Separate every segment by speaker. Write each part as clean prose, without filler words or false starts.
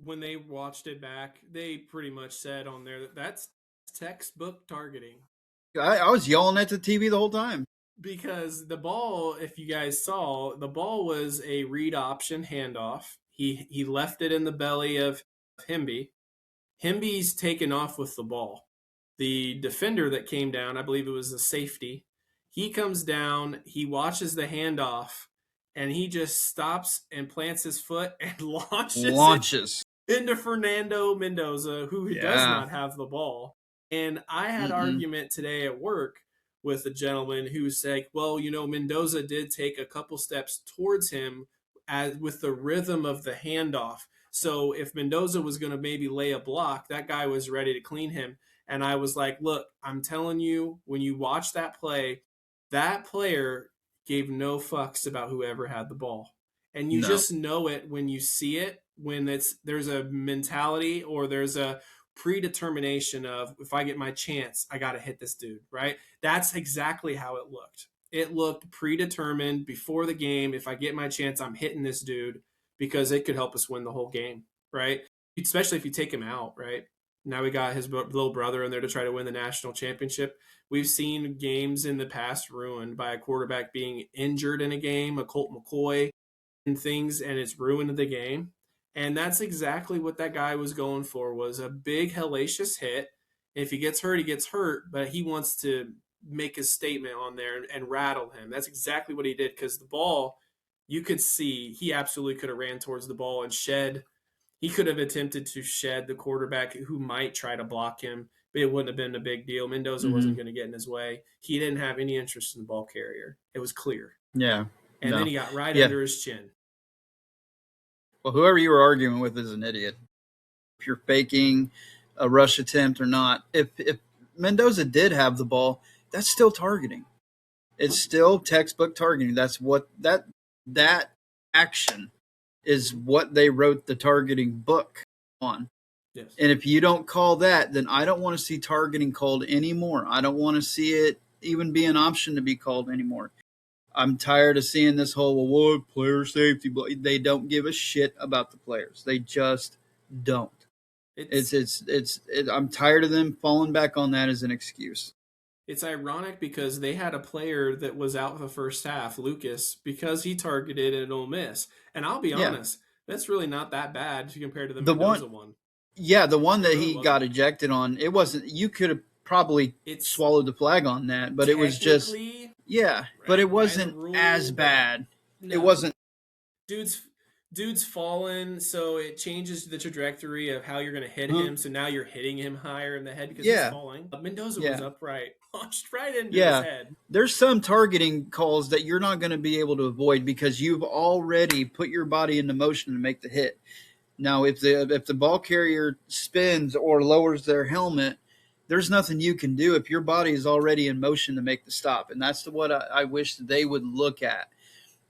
Speaker 1: when they watched it back, they pretty much said on there that that's textbook targeting.
Speaker 2: I was yelling at the TV the whole time.
Speaker 1: Because the ball, if you guys saw, the ball was a read option handoff. He left it in the belly of Hemby. Hemby's taken off with the ball. The defender that came down, I believe it was the safety, he comes down, he watches the handoff, and he just stops and plants his foot and launches it into Fernando Mendoza, who does not have the ball. And I had argument today at work with a gentleman who said, well, Mendoza did take a couple steps towards him with the rhythm of the handoff. So if Mendoza was going to maybe lay a block, that guy was ready to clean him. And I was like, look, I'm telling you, when you watch that play, that player gave no fucks about whoever had the ball. And you just know it when you see it, when there's a mentality or there's a predetermination of, if I get my chance, I got to hit this dude, right? That's exactly how it looked. It looked predetermined before the game. If I get my chance, I'm hitting this dude because it could help us win the whole game, right? Especially if you take him out, right? Now we got his little brother in there to try to win the national championship. We've seen games in the past ruined by a quarterback being injured in a game, a Colt McCoy and things, and it's ruined the game. And that's exactly what that guy was going for, was a big hellacious hit. If he gets hurt, he gets hurt, but he wants to make a statement on there and rattle him. That's exactly what he did, because the ball, you could see he absolutely could have ran towards the ball and shed. He could have attempted to shed the quarterback who might try to block him, but it wouldn't have been a big deal. Mendoza wasn't going to get in his way. He didn't have any interest in the ball carrier. It was clear.
Speaker 2: Yeah.
Speaker 1: And then he got under his chin.
Speaker 2: Well, whoever you were arguing with is an idiot. If you're faking a rush attempt or not, if Mendoza did have the ball, that's still targeting. It's still textbook targeting. That's what that action is what they wrote the targeting book on.
Speaker 1: Yes.
Speaker 2: And if you don't call that, then I don't want to see targeting called anymore. I don't want to see it even be an option to be called anymore. I'm tired of seeing this whole, well, what player safety? They don't give a shit about the players. They just don't. I'm tired of them falling back on that as an excuse.
Speaker 1: It's ironic because they had a player that was out the first half, Lucas, because he targeted at Ole Miss. And I'll be honest, that's really not that bad compared to the Mendoza one.
Speaker 2: Yeah, the one that he got ejected on, it wasn't. You could have probably swallowed the flag on that, but it was just. Yeah, but it wasn't as bad. No. It wasn't.
Speaker 1: Dude's fallen, so it changes the trajectory of how you're going to hit him. So now you're hitting him higher in the head because he's falling. But Mendoza was upright, launched right into his head.
Speaker 2: There's some targeting calls that you're not going to be able to avoid because you've already put your body into motion to make the hit. Now, if the ball carrier spins or lowers their helmet, there's nothing you can do if your body is already in motion to make the stop. And that's what I wish they would look at.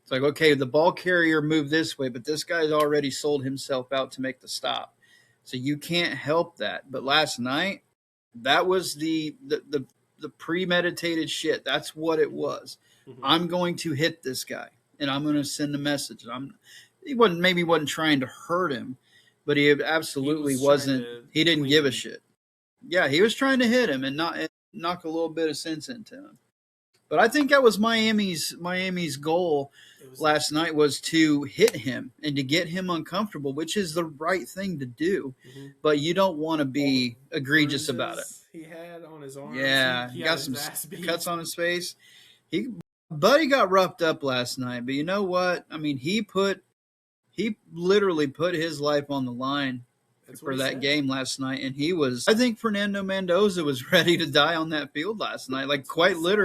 Speaker 2: It's like, okay, the ball carrier moved this way, but this guy's already sold himself out to make the stop. So you can't help that. But last night, that was the premeditated shit. That's what it was. Mm-hmm. I'm going to hit this guy, and I'm going to send a message. He wasn't trying to hurt him, but he absolutely wasn't. He didn't give a shit. Yeah, he was trying to hit him and knock a little bit of sense into him. But I think that was Miami's goal last night, was to hit him and to get him uncomfortable, which is the right thing to do. Mm-hmm. But you don't want to be egregious about it.
Speaker 1: He had on his arms.
Speaker 2: Yeah, he got some cuts on his face. Buddy got roughed up last night, but you know what? I mean, he literally put his life on the line for that game last night, and I think Fernando Mendoza was ready to die on that field last night, like quite literally.